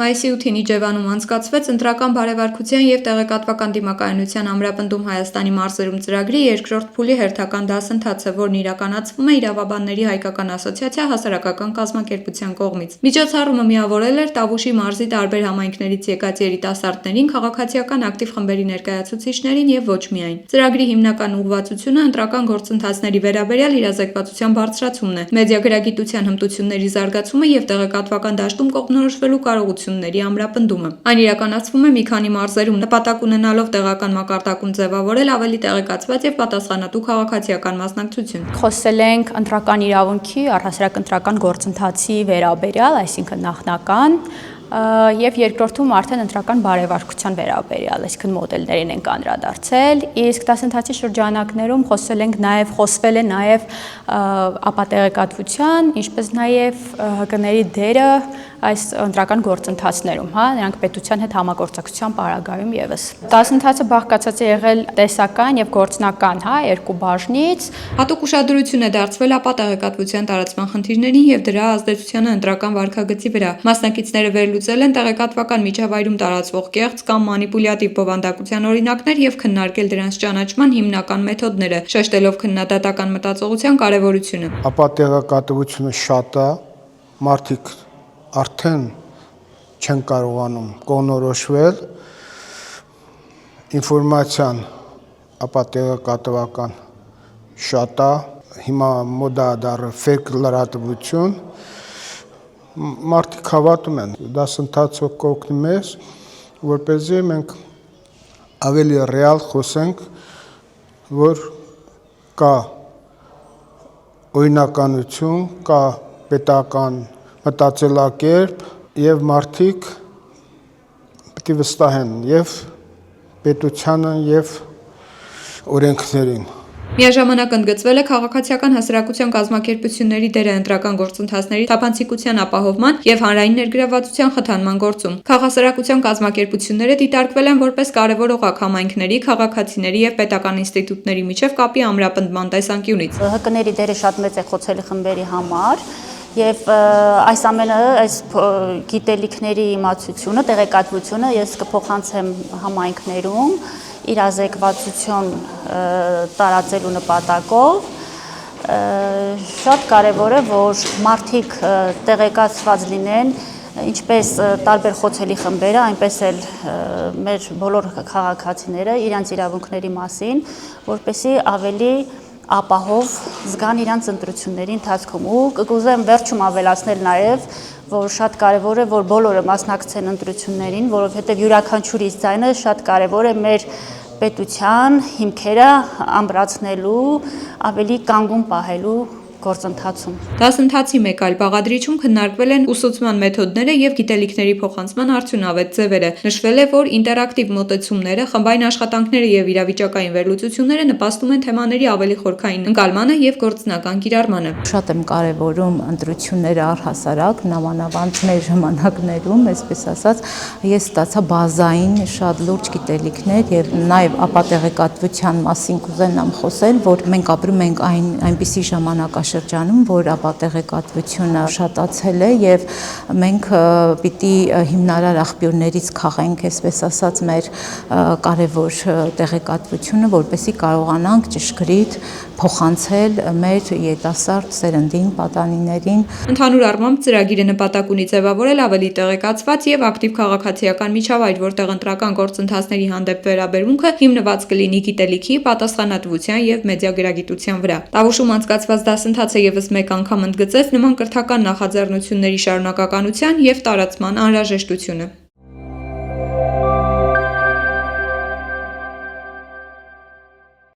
Մայիսի 8-ին Իջևանում անցկացվեց ընտրական բարևարքության և տեղեկատվական դիմակայունության ամրապնդում Հայաստանի մարզերում ծրագրի երկրորդ փուլի հերթական դասընթացը, որն իրականացվում է Իրավաբանների հայկական ասոցիացիա հասարակական կազմակերպության կողմից։ Միջոցառումը միավորել էր Տավուշի մարզի տարբեր համայնքներից եկած երիտասարդներին, քաղաքացիական ակտիվ խմբերի ներկայացուցիչներին և ոչ միայն։ Ծրագրի հիմնական ուղղվածությունը ընտրական գործընթացների վերաբերյալ իրազեկվածության բարձրացումն է, մեդիագրագիտության հմտությունների զարգացումը և տեղեկատվական դաշտում կողմնորոշվելու կարողությունների ամրապնդումը։ Այն իրականացվում է մի քանի մարզերում, նպատակ ունենալով տեղական մակարդակում ձևավորել ավելի տեղեկացված և պատասխանատու քաղաքացիական մասնակցություն։ Խոսել ենք ընտրական իրավունքի, առհասարակ ընտրական գործընթացի վերաբերյալ, այսինքն նախնական, և երկրորդում արդեն ընտրական բարևարքության վերաբերյալ, այսինքն մոդելներին ենք անդրադարձել, իսկ դասընթացի շրջանակներում խոսվել է նաև ապատեղեկատվության, ինչպես նաև ՀԿ-ների դերը այս ընտրական գործընթացներում, նրանք պետության հետ համագործակցության պարագայում ևս։ Դասընթացը բաղկացած է եղել տեսական և գործնական երկու բաժնից։ Հատուկ ուշադրություն է դարձվել ապատեղեկատվության տարածման խնդիրներին և դրա ազդեցությանը ընտրական վարքագծի վրա։ Մասնակիցները վերլուծել են տեղեկատվական միջավայրում տարածվող կեղծ կամ մանիպուլյատիվ բովանդակության օրինակներ և քննարկել դրանց ճանաչման հիմնական մեթոդները, շեշտելով քննադատական մտածողության կարևորությունը։ Ապատեղեկատվությունը շատ է, մարդիկ արդեն չեն կարողանում կողմնորոշվել, ինֆորմացիան ապատեղեկատվական շատ է, հիմա մոդա դառել ֆեյք լրատվություն, մարդիկ հավատում են, դասընթացը կօգնի մեզ, որպեսզի մենք ավելի ռեալ խոսենք, որ կա օրինականություն, կա պետական մտածելակերպ և մարդիկ պետք է վստահեն և պետությանը և օրենքներին։ Միաժամանակ ընդգծվել է քաղաքացիական հասարակության կազմակերպությունների դերը ընտրական գործընթացների թափանցիկության ապահովման և հանրային ներգրավվածության խթանման գործում։ Քաղասարակության կազմակերպությունները դիտարկվել են որպես կարևոր օղակ համայնքների, քաղաքացիների և պետական ինստիտուտների միջև կապի ամրապնդման տեսանկյունից։ ՀԿ-ների դերը շատ մեծ է խոցելի խմբերի համար, և այս ամենը, այս գիտելիքների իմացությունը, տեղեկատվությունը ես կփոխանցեմ համայնքներում իրազեկվածություն տարածելու նպատակով։ Շատ կարևոր է, որ մարդիկ տեղեկացված լինեն ինչպես տարբեր խոցելի խմբերը, այնպես էլ մեր բոլոր քաղաքացիները իրենց իրավունքների մասին, որպեսզի ավելի ապահով զգան իրենց ընտրությունների ընթացքում։ Ու կուզեմ վերջում ավելացնել նաև, որ շատ կարևոր է, որ բոլորը մասնակցեն ընտրություններին, որովհետև յուրաքանչյուրիս ձայնը շատ կարևոր է մեր պետության հիմքերը ամրացնելու, ավելի կանգուն պահելու գործընթացում։ Դասընթացի մեկ այլ բաղադրիչում քննարկվել են ուսուցման մեթոդները և գիտելիքների փոխանցման արդյունավետ ձևերը։ Նշվել է, որ ինտերակտիվ մոտեցումները, խմբային աշխատանքները և իրավիճակային վերլուծությունները նպաստում են թեմաների ավելի խորքային ընկալմանը և գործնական կիրառմանը։ Շատ եմ կարևորում ընտրությունները առհասարակ, նամանավանդ մեր ժամանակներում, այսպես ասած, ես ստացա բազային շատ լուրջ գիտելիքներ և նաև ապատեղեկատվության մասին կուզենամ խոսել, որ մենք ապրում ենք այնպիսի ժամանակաշրջանում, որ ապատեղեկատվությունը շատացել է և մենք պիտի հիմնարար աղբյուրներից քաղենք, այսպես ասած, մեր կարևոր տեղեկատվությունը, որպեսզի կարողանանք ճշգրիտ փոխանցել մեր երիտասարդ սերնդին, պատանիներին։ Ընդհանուր առմամբ ծրագիրը նպատակ ունի ձևավորել ավելի տեղեկացված և ակտիվ քաղաքացիական միջավայր, որտեղ ընտրական գործընթացների հանդեպ վերաբերմունքը հիմնված կլինի գիտելիքի, պատասխանատվության և մեդիագրագիտության վրա։ Տավուշում անցկացված դասընթացը ևս մեկ անգամ ընդգծեց նման կրթական նախաձեռնությունների շարունակականության և տարածման անհրաժեշտությունը։